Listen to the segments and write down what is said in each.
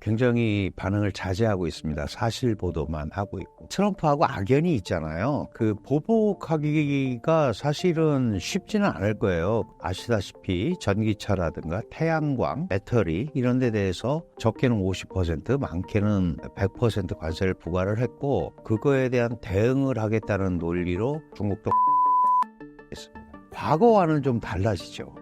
굉장히 반응을 자제하고 있습니다. 사실 보도만 하고 있고. 트럼프하고 악연이 있잖아요. 그 보복하기가 사실은 쉽지는 않을 거예요. 아시다시피 전기차라든가 태양광, 배터리 이런 데 대해서 적게는 50%, 많게는 100% 관세를 부과를 했고, 그거에 대한 대응을 하겠다는 논리로 중국도 했습니다. 과거와는 좀 달라지죠.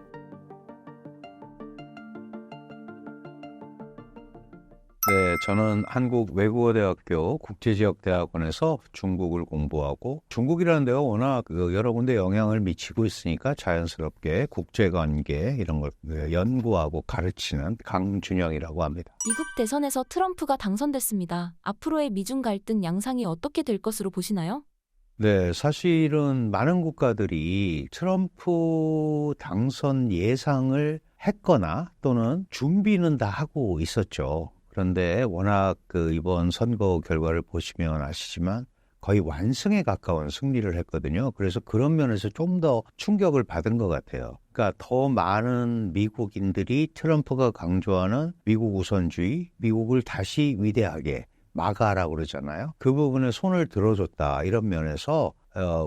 네, 저는 한국외국어대학교 국제지역대학원에서 중국을 공부하고, 중국이라는 데가 워낙 여러 군데 영향을 미치고 있으니까 자연스럽게 국제관계 이런 걸 연구하고 가르치는 강준영이라고 합니다. 미국 대선에서 트럼프가 당선됐습니다. 앞으로의 미중 갈등 양상이 어떻게 될 것으로 보시나요? 네, 사실은 많은 국가들이 트럼프 당선 예상을 했거나 또는 준비는 다 하고 있었죠. 그런데 워낙 이번 선거 결과를 보시면 아시지만 거의 완승에 가까운 승리를 했거든요. 그래서 그런 면에서 좀 더 충격을 받은 것 같아요. 그러니까 더 많은 미국인들이 트럼프가 강조하는 미국 우선주의, 미국을 다시 위대하게 마가라고 그러잖아요. 그 부분에 손을 들어줬다. 이런 면에서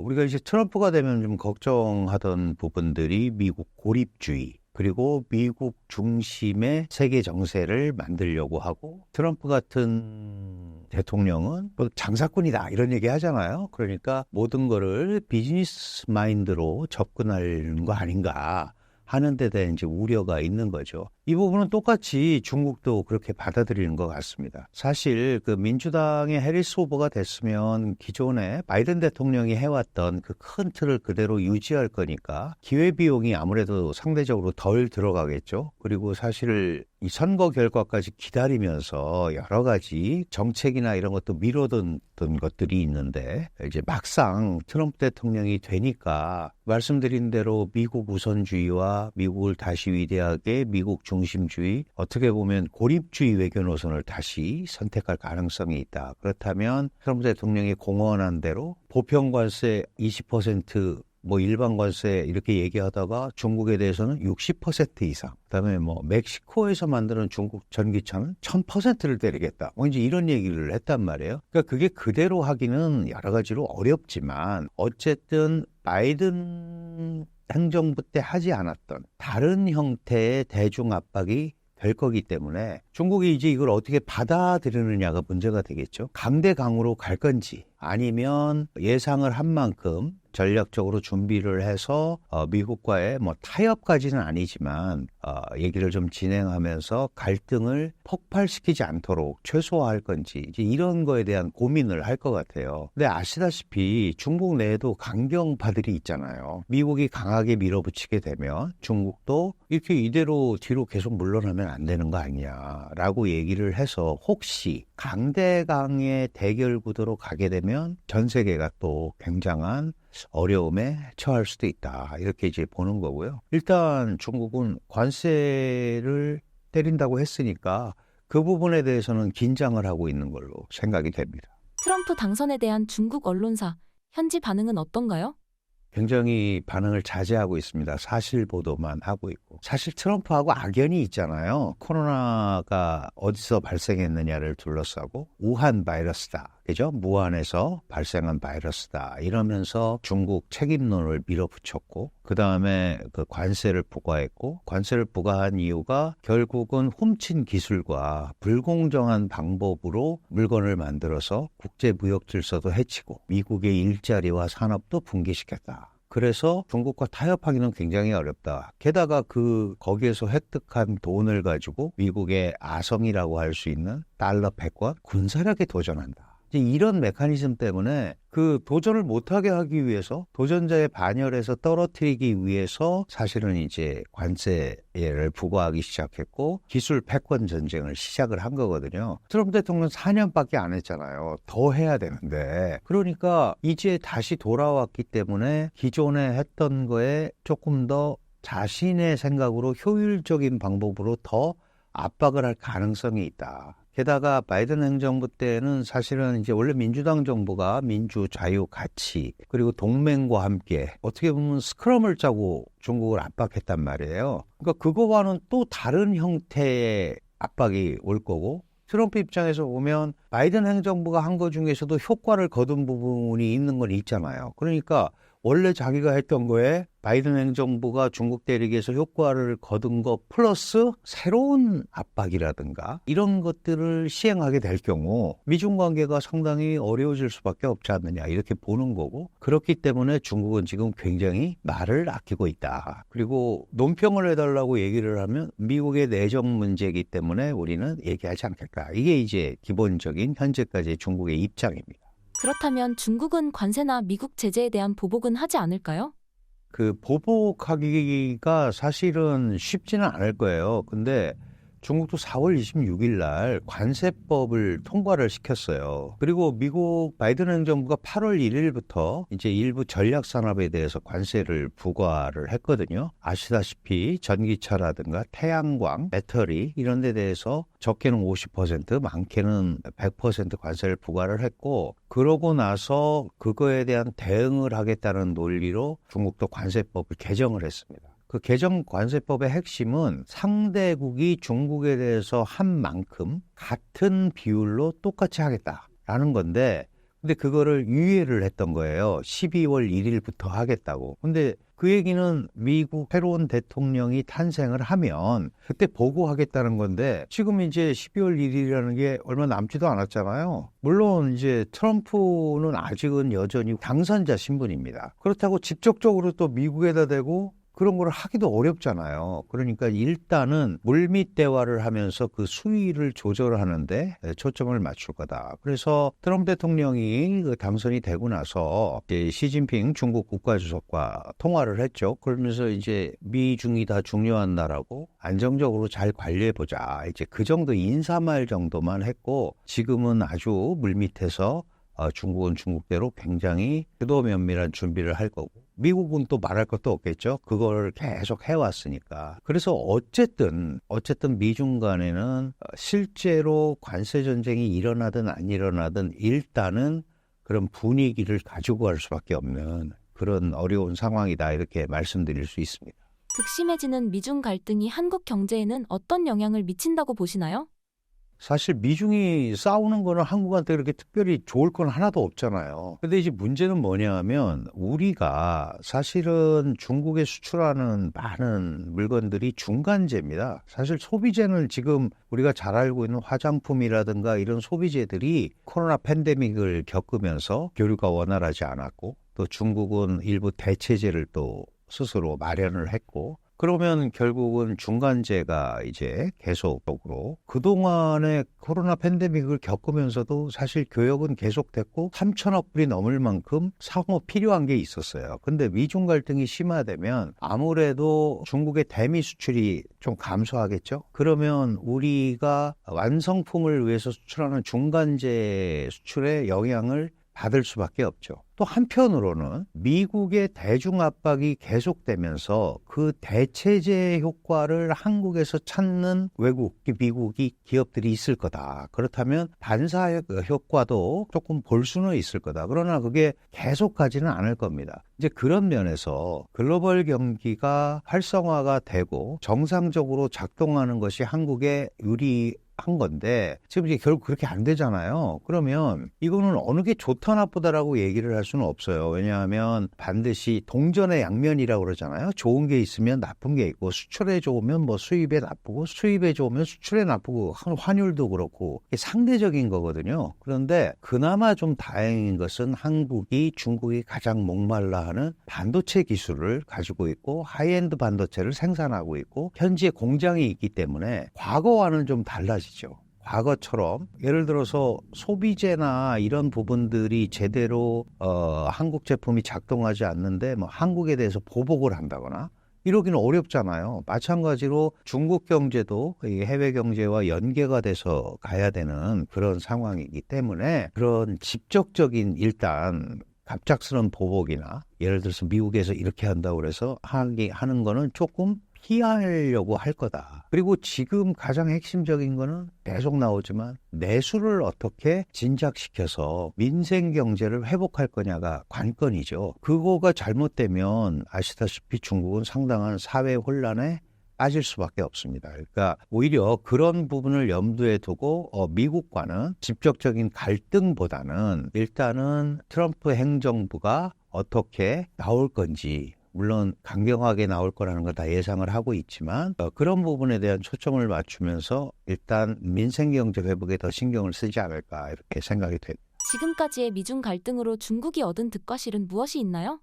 우리가 이제 트럼프가 되면 좀 걱정하던 부분들이 미국 고립주의, 그리고 미국 중심의 세계 정세를 만들려고 하고, 트럼프 같은 대통령은 뭐 장사꾼이다 이런 얘기 하잖아요. 그러니까 모든 거를 비즈니스 마인드로 접근하는 거 아닌가 하는 데 대한 이제 우려가 있는 거죠. 이 부분은 똑같이 중국도 그렇게 받아들이는 것 같습니다. 사실 민주당의 해리스 후보가 됐으면 기존에 바이든 대통령이 해왔던 그 큰 틀을 그대로 유지할 거니까 기회비용이 아무래도 상대적으로 덜 들어가겠죠. 그리고 사실 이 선거 결과까지 기다리면서 여러 가지 정책이나 이런 것도 미뤄둔 것들이 있는데, 이제 막상 트럼프 대통령이 되니까 말씀드린 대로 미국 우선주의와 미국을 다시 위대하게 미국 중심주의, 어떻게 보면 고립주의 외교 노선을 다시 선택할 가능성이 있다. 그렇다면 트럼프 대통령이 공언한 대로 보편관세 20%, 일반 관세 이렇게 얘기하다가 중국에 대해서는 60% 이상, 그다음에 멕시코에서 만드는 중국 전기차는 1000%를 때리겠다. 이제 이런 얘기를 했단 말이에요. 그러니까 그게 그대로 하기는 여러 가지로 어렵지만, 어쨌든 바이든 행정부 때 하지 않았던 다른 형태의 대중 압박이 될 거기 때문에 중국이 이제 이걸 어떻게 받아들이느냐가 문제가 되겠죠. 강대강으로 갈 건지, 아니면 예상을 한 만큼 전략적으로 준비를 해서 미국과의 타협까지는 아니지만 얘기를 좀 진행하면서 갈등을 폭발시키지 않도록 최소화할 건지, 이제 이런 거에 대한 고민을 할 것 같아요. 근데 아시다시피 중국 내에도 강경파들이 있잖아요. 미국이 강하게 밀어붙이게 되면 중국도 이렇게 이대로 뒤로 계속 물러나면 안 되는 거 아니냐라고 얘기를 해서, 혹시 강대강의 대결 구도로 가게 되면 전 세계가 또 굉장한 어려움에 처할 수도 있다. 이렇게 이제 보는 거고요. 일단 중국은 관세를 때린다고 했으니까 그 부분에 대해서는 긴장을 하고 있는 걸로 생각이 됩니다. 트럼프 당선에 대한 중국 언론사, 현지 반응은 어떤가요? 굉장히 반응을 자제하고 있습니다. 사실 보도만 하고 있고. 사실 트럼프하고 악연이 있잖아요. 코로나가 어디서 발생했느냐를 둘러싸고 우한 바이러스다, 그죠? 무한에서 발생한 바이러스다 이러면서 중국 책임론을 밀어붙였고, 그 다음에 관세를 부과했고, 관세를 부과한 이유가 결국은 훔친 기술과 불공정한 방법으로 물건을 만들어서 국제무역 질서도 해치고 미국의 일자리와 산업도 붕괴시켰다. 그래서 중국과 타협하기는 굉장히 어렵다. 게다가 거기에서 획득한 돈을 가지고 미국의 아성이라고 할 수 있는 달러 패권 군사력에 도전한다. 이런 메커니즘 때문에 그 도전을 못하게 하기 위해서, 도전자의 반열에서 떨어뜨리기 위해서 사실은 이제 관세를 부과하기 시작했고, 기술 패권 전쟁을 시작을 한 거거든요. 트럼프 대통령 4년밖에 안 했잖아요. 더 해야 되는데. 그러니까 이제 다시 돌아왔기 때문에 기존에 했던 거에 조금 더 자신의 생각으로 효율적인 방법으로 더 압박을 할 가능성이 있다. 게다가 바이든 행정부 때는 사실은 이제 원래 민주당 정부가 민주, 자유, 가치, 그리고 동맹과 함께 어떻게 보면 스크럼을 짜고 중국을 압박했단 말이에요. 그러니까 그거와는 또 다른 형태의 압박이 올 거고, 트럼프 입장에서 보면 바이든 행정부가 한 것 중에서도 효과를 거둔 부분이 있는 건 있잖아요. 그러니까 원래 자기가 했던 거에 바이든 행정부가 중국 대륙에서 효과를 거둔 것 플러스 새로운 압박이라든가 이런 것들을 시행하게 될 경우 미중 관계가 상당히 어려워질 수밖에 없지 않느냐 이렇게 보는 거고, 그렇기 때문에 중국은 지금 굉장히 말을 아끼고 있다. 그리고 논평을 해달라고 얘기를 하면 미국의 내정 문제이기 때문에 우리는 얘기하지 않겠다. 이게 이제 기본적인 현재까지의 중국의 입장입니다. 그렇다면 중국은 관세나 미국 제재에 대한 보복은 하지 않을까요? 그 보복하기가 사실은 쉽지는 않을 거예요. 근데 중국도 4월 26일 날 관세법을 통과를 시켰어요. 그리고 미국 바이든 행정부가 8월 1일부터 이제 일부 전략 산업에 대해서 관세를 부과를 했거든요. 아시다시피 전기차라든가 태양광, 배터리 이런 데 대해서 적게는 50%, 많게는 100% 관세를 부과를 했고, 그러고 나서 그거에 대한 대응을 하겠다는 논리로 중국도 관세법을 개정을 했습니다. 그 개정 관세법의 핵심은 상대국이 중국에 대해서 한 만큼 같은 비율로 똑같이 하겠다라는 건데, 근데 그거를 유예를 했던 거예요. 12월 1일부터 하겠다고. 근데 그 얘기는 미국 새로운 대통령이 탄생을 하면 그때 보고하겠다는 건데, 지금 이제 12월 1일이라는 게 얼마 남지도 않았잖아요. 물론 이제 트럼프는 아직은 여전히 당선자 신분입니다. 그렇다고 직접적으로 또 미국에다 대고 그런 걸 하기도 어렵잖아요. 그러니까 일단은 물밑 대화를 하면서 그 수위를 조절하는데 초점을 맞출 거다. 그래서 트럼프 대통령이 그 당선이 되고 나서 이제 시진핑 중국 국가주석과 통화를 했죠. 그러면서 이제 미중이 다 중요한 나라고 안정적으로 잘 관리해보자. 이제 그 정도 인사말 정도만 했고, 지금은 아주 물밑에서 중국은 중국대로 굉장히 교도면밀한 준비를 할 거고, 미국은 또 말할 것도 없겠죠. 그걸 계속 해왔으니까. 그래서 어쨌든 미중 간에는 실제로 관세 전쟁이 일어나든 안 일어나든 일단은 그런 분위기를 가지고 갈 수밖에 없는 그런 어려운 상황이다, 이렇게 말씀드릴 수 있습니다. 극심해지는 미중 갈등이 한국 경제에는 어떤 영향을 미친다고 보시나요? 사실 미중이 싸우는 거는 한국한테 그렇게 특별히 좋을 건 하나도 없잖아요. 근데 이제 문제는 뭐냐 하면, 우리가 사실은 중국에 수출하는 많은 물건들이 중간재입니다. 사실 소비재는 지금 우리가 잘 알고 있는 화장품이라든가 이런 소비재들이 코로나 팬데믹을 겪으면서 교류가 원활하지 않았고, 또 중국은 일부 대체재를 또 스스로 마련을 했고, 그러면 결국은 중간재가 이제 계속적으로 그동안에 코로나 팬데믹을 겪으면서도 사실 교역은 계속됐고 3천억 불이 넘을 만큼 상호 필요한 게 있었어요. 근데 미중 갈등이 심화되면 아무래도 중국의 대미 수출이 좀 감소하겠죠. 그러면 우리가 완성품을 위해서 수출하는 중간재 수출에 영향을 받을 수밖에 없죠. 또 한편으로는 미국의 대중 압박이 계속되면서 그 대체재 효과를 한국에서 찾는 외국, 미국이 기업들이 있을 거다. 그렇다면 반사 효과도 조금 볼 수는 있을 거다. 그러나 그게 계속 가지는 않을 겁니다. 이제 그런 면에서 글로벌 경기가 활성화가 되고 정상적으로 작동하는 것이 한국의 한 건데, 지금 이제 결국 그렇게 안 되잖아요. 그러면 이거는 어느 게 좋다 나쁘다라고 얘기를 할 수는 없어요. 왜냐하면 반드시 동전의 양면이라고 그러잖아요. 좋은 게 있으면 나쁜 게 있고, 수출에 좋으면 뭐 수입에 나쁘고, 수입에 좋으면 수출에 나쁘고, 환율도 그렇고 이게 상대적인 거거든요. 그런데 그나마 좀 다행인 것은 한국이 중국이 가장 목말라 하는 반도체 기술을 가지고 있고, 하이엔드 반도체를 생산하고 있고, 현지에 공장이 있기 때문에 과거와는 좀 달라지죠. 과거처럼 예를 들어서 소비재나 이런 부분들이 제대로 한국 제품이 작동하지 않는데 뭐 한국에 대해서 보복을 한다거나 이러기는 어렵잖아요. 마찬가지로 중국 경제도 해외 경제와 연계가 돼서 가야 되는 그런 상황이기 때문에, 그런 직접적인 일단 갑작스러운 보복이나 예를 들어서 미국에서 이렇게 한다고 그래서 하는 거는 조금 피하려고 할 거다. 그리고 지금 가장 핵심적인 거는 계속 나오지만 내수를 어떻게 진작시켜서 민생 경제를 회복할 거냐가 관건이죠. 그거가 잘못되면 아시다시피 중국은 상당한 사회 혼란에 빠질 수밖에 없습니다. 그러니까 오히려 그런 부분을 염두에 두고 미국과는 직접적인 갈등보다는 일단은 트럼프 행정부가 어떻게 나올 건지, 물론 강경하게 나올 거라는 거 다 예상을 하고 있지만 그런 부분에 대한 초점을 맞추면서 일단 민생경제 회복에 더 신경을 쓰지 않을까 이렇게 생각이 됩니다. 지금까지의 미중 갈등으로 중국이 얻은 득과 실은 무엇이 있나요?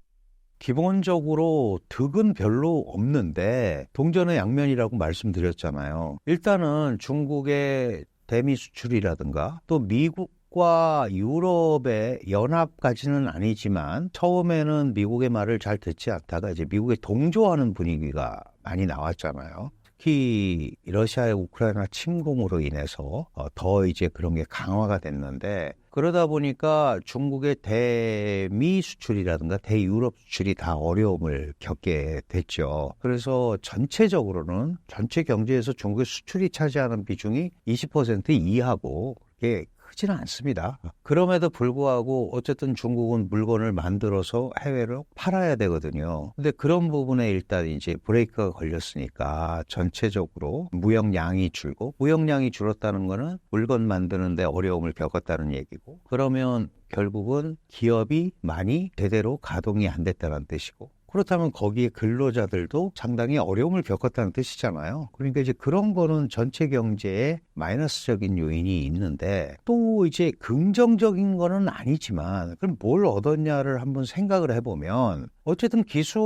기본적으로 득은 별로 없는데 동전의 양면이라고 말씀드렸잖아요. 일단은 중국의 대미 수출이라든가 또 미국과 유럽의 연합까지는 아니지만 처음에는 미국의 말을 잘 듣지 않다가 이제 미국에 동조하는 분위기가 많이 나왔잖아요. 특히 러시아의 우크라이나 침공으로 인해서 더 이제 그런 게 강화가 됐는데 그러다 보니까 중국의 대미 수출이라든가 대유럽 수출이 다 어려움을 겪게 됐죠. 그래서 전체적으로는 전체 경제에서 중국의 수출이 차지하는 비중이 20% 이하고 그게 크지는 않습니다. 그럼에도 불구하고 어쨌든 중국은 물건을 만들어서 해외로 팔아야 되거든요. 근데 그런 부분에 일단 이제 브레이크가 걸렸으니까 전체적으로 무역량이 줄고, 무역량이 줄었다는 거는 물건 만드는데 어려움을 겪었다는 얘기고, 그러면 결국은 기업이 많이 제대로 가동이 안 됐다는 뜻이고, 그렇다면 거기에 근로자들도 상당히 어려움을 겪었다는 뜻이잖아요. 그러니까 이제 그런 거는 전체 경제에 마이너스적인 요인이 있는데 또 이제 긍정적인 거는 아니지만 그럼 뭘 얻었냐를 한번 생각을 해보면 어쨌든 기술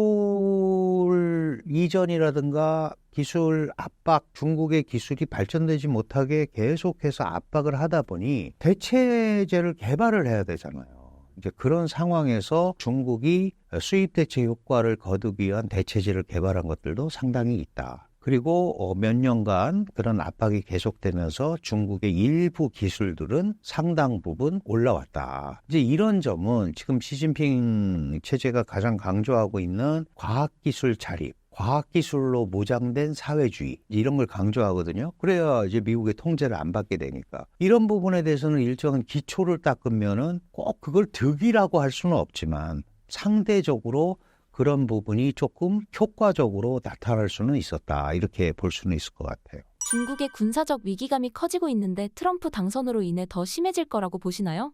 이전이라든가 기술 압박, 중국의 기술이 발전되지 못하게 계속해서 압박을 하다 보니 대체제를 개발을 해야 되잖아요. 이제 그런 상황에서 중국이 수입 대체 효과를 거두기 위한 대체제를 개발한 것들도 상당히 있다. 그리고 몇 년간 그런 압박이 계속되면서 중국의 일부 기술들은 상당 부분 올라왔다. 이제 이런 점은 지금 시진핑 체제가 가장 강조하고 있는 과학기술 자립, 과학기술로 무장된 사회주의 이런 걸 강조하거든요. 그래야 이제 미국의 통제를 안 받게 되니까. 이런 부분에 대해서는 일정한 기초를 닦으면은 꼭 그걸 득이라고 할 수는 없지만 상대적으로 그런 부분이 조금 효과적으로 나타날 수는 있었다. 이렇게 볼 수는 있을 것 같아요. 중국의 군사적 위기감이 커지고 있는데 트럼프 당선으로 인해 더 심해질 거라고 보시나요?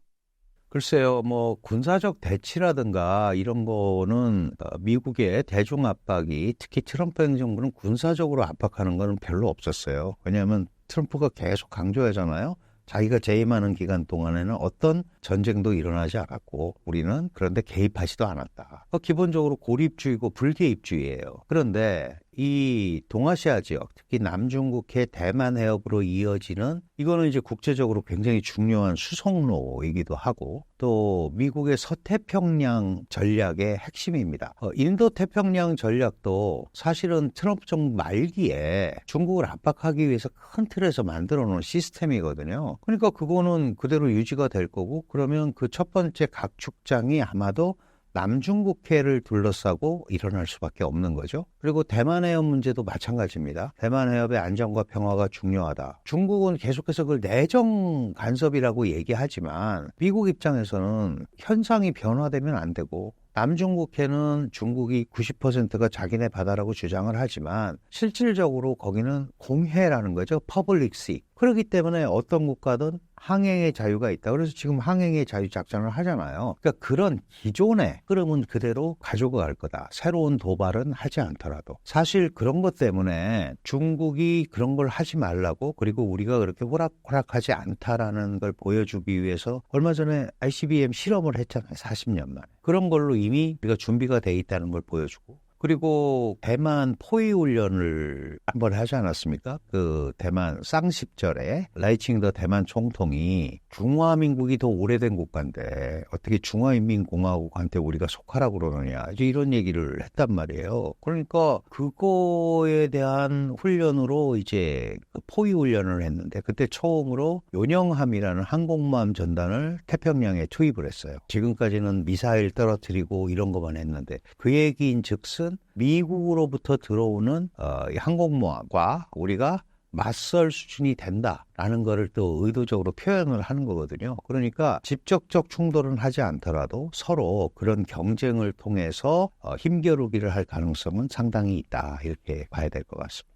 글쎄요, 뭐 군사적 대치라든가 이런 거는 미국의 대중 압박이 특히 트럼프 행정부는 군사적으로 압박하는 거는 별로 없었어요. 왜냐하면 트럼프가 계속 강조하잖아요. 자기가 재임하는 기간 동안에는 어떤 전쟁도 일어나지 않았고 우리는 그런데 개입하지도 않았다. 기본적으로 고립주의고 불개입주의예요. 그런데 이 동아시아 지역, 특히 남중국해 대만 해협으로 이어지는 이거는 이제 국제적으로 굉장히 중요한 수송로이기도 하고 또 미국의 서태평양 전략의 핵심입니다. 인도태평양 전략도 사실은 트럼프 정부 말기에 중국을 압박하기 위해서 큰 틀에서 만들어 놓은 시스템이거든요. 그러니까 그거는 그대로 유지가 될 거고 그러면 그 첫 번째 각축장이 아마도 남중국해를 둘러싸고 일어날 수밖에 없는 거죠. 그리고 대만 해협 문제도 마찬가지입니다. 대만 해협의 안정과 평화가 중요하다. 중국은 계속해서 그걸 내정 간섭이라고 얘기하지만 미국 입장에서는 현상이 변화되면 안 되고 남중국해는 중국이 90%가 자기네 바다라고 주장을 하지만 실질적으로 거기는 공해라는 거죠. 퍼블릭 시. 그렇기 때문에 어떤 국가든 항행의 자유가 있다. 그래서 지금 항행의 자유 작전을 하잖아요. 그러니까 그런 기존의 흐름은 그대로 가지고 갈 거다. 새로운 도발은 하지 않더라도. 사실 그런 것 때문에 중국이 그런 걸 하지 말라고 그리고 우리가 그렇게 호락호락하지 않다라는 걸 보여주기 위해서 얼마 전에 ICBM 실험을 했잖아요. 40년 만에. 그런 걸로 이미 우리가 준비가 돼 있다는 걸 보여주고 그리고 대만 포위 훈련을 한번 하지 않았습니까? 그 대만 쌍십절에 라이칭더 대만 총통이 중화민국이 더 오래된 국가인데 어떻게 중화인민공화국한테 우리가 속하라고 그러느냐 이제 이런 얘기를 했단 말이에요. 그러니까 그거에 대한 훈련으로 이제 포위 훈련을 했는데 그때 처음으로 요녕함이라는 항공모함 전단을 태평양에 투입을 했어요. 지금까지는 미사일 떨어뜨리고 이런 것만 했는데 그 얘기인 즉슨 미국으로부터 들어오는 항공모함과 우리가 맞설 수준이 된다라는 거를 또 의도적으로 표현을 하는 거거든요. 그러니까 직접적 충돌은 하지 않더라도 서로 그런 경쟁을 통해서 힘겨루기를 할 가능성은 상당히 있다. 이렇게 봐야 될 것 같습니다.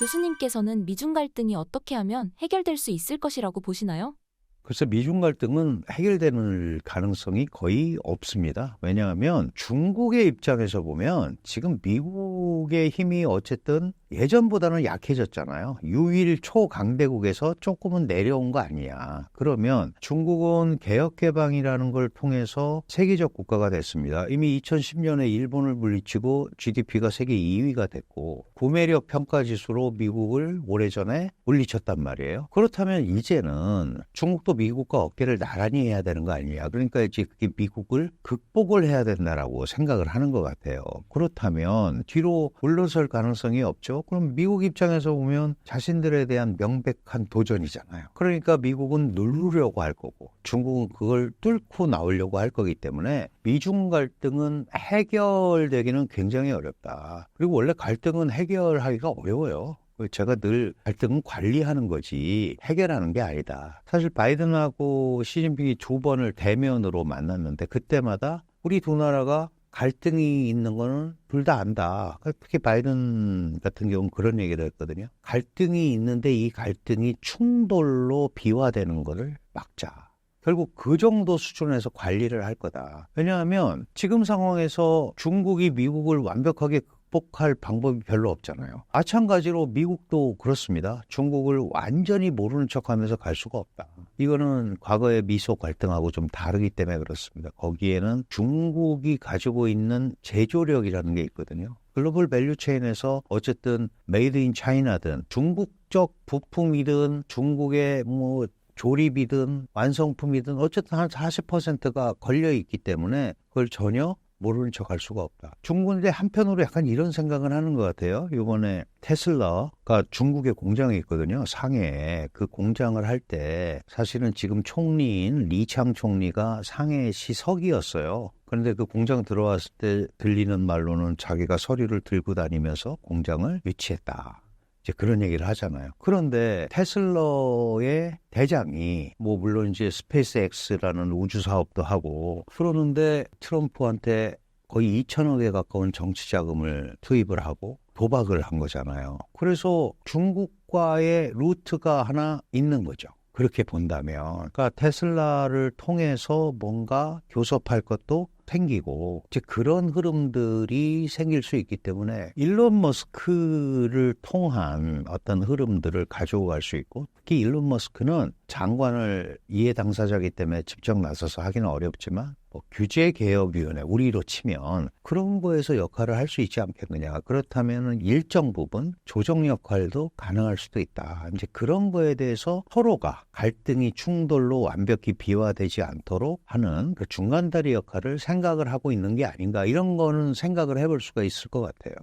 교수님께서는 미중 갈등이 어떻게 하면 해결될 수 있을 것이라고 보시나요? 그래서 미중 갈등은 해결되는 가능성이 거의 없습니다. 왜냐하면 중국의 입장에서 보면 지금 미국의 힘이 어쨌든 예전보다는 약해졌잖아요. 유일 초강대국에서 조금은 내려온 거 아니야. 그러면 중국은 개혁개방이라는 걸 통해서 세계적 국가가 됐습니다. 이미 2010년에 일본을 물리치고 GDP가 세계 2위가 됐고 구매력 평가지수로 미국을 오래전에 물리쳤단 말이에요. 그렇다면 이제는 중국도 미국과 어깨를 나란히 해야 되는 거 아니냐. 그러니까 이제 그게 미국을 극복을 해야 된다라고 생각을 하는 것 같아요. 그렇다면 뒤로 물러설 가능성이 없죠. 그럼 미국 입장에서 보면 자신들에 대한 명백한 도전이잖아요. 그러니까 미국은 누르려고 할 거고 중국은 그걸 뚫고 나오려고 할 거기 때문에 미중 갈등은 해결되기는 굉장히 어렵다. 그리고 원래 갈등은 해결하기가 어려워요. 제가 늘 갈등은 관리하는 거지 해결하는 게 아니다. 사실 바이든하고 시진핑이 2번을 대면으로 만났는데 그때마다 우리 두 나라가 갈등이 있는 거는 둘 다 안다. 특히 바이든 같은 경우는 그런 얘기를 했거든요. 갈등이 있는데 이 갈등이 충돌로 비화되는 거를 막자. 결국 그 정도 수준에서 관리를 할 거다. 왜냐하면 지금 상황에서 중국이 미국을 완벽하게 극복할 방법이 별로 없잖아요. 마찬가지로 미국도 그렇습니다. 중국을 완전히 모르는 척하면서 갈 수가 없다. 이거는 과거의 미소 갈등하고 좀 다르기 때문에 그렇습니다. 거기에는 중국이 가지고 있는 제조력이라는 게 있거든요. 글로벌 밸류체인에서 어쨌든 메이드 인 차이나든 중국적 부품이든 중국의 조립이든 완성품이든 어쨌든 한 40%가 걸려 있기 때문에 그걸 전혀 모르는 척 할 수가 없다. 중국은 이제 한편으로 약간 이런 생각을 하는 것 같아요. 이번에 테슬라가 중국에 공장이 있거든요. 상해에. 그 공장을 할 때 사실은 지금 총리인 리창 총리가 상해시 서기였어요. 그런데 그 공장 들어왔을 때 들리는 말로는 자기가 서류를 들고 다니면서 공장을 유치했다. 이제 그런 얘기를 하잖아요. 그런데 테슬라의 대장이 물론 이제 스페이스X라는 우주 사업도 하고 그러는데 트럼프한테 거의 2천억에 가까운 정치 자금을 투입을 하고 도박을 한 거잖아요. 그래서 중국과의 루트가 하나 있는 거죠. 그렇게 본다면. 그러니까 테슬라를 통해서 뭔가 교섭할 것도 생기고 이제 그런 흐름들이 생길 수 있기 때문에 일론 머스크를 통한 어떤 흐름들을 가지고 갈 수 있고 특히 일론 머스크는 장관을 이해 당사자이기 때문에 직접 나서서 하기는 어렵지만 규제개혁위원회 우리로 치면 그런 거에서 역할을 할 수 있지 않겠느냐. 그렇다면 일정 부분 조정 역할도 가능할 수도 있다. 이제 그런 거에 대해서 서로가 갈등이 충돌로 완벽히 비화되지 않도록 하는 그 중간다리 역할을 생각을 하고 있는 게 아닌가. 이런 거는 생각을 해볼 수가 있을 것 같아요.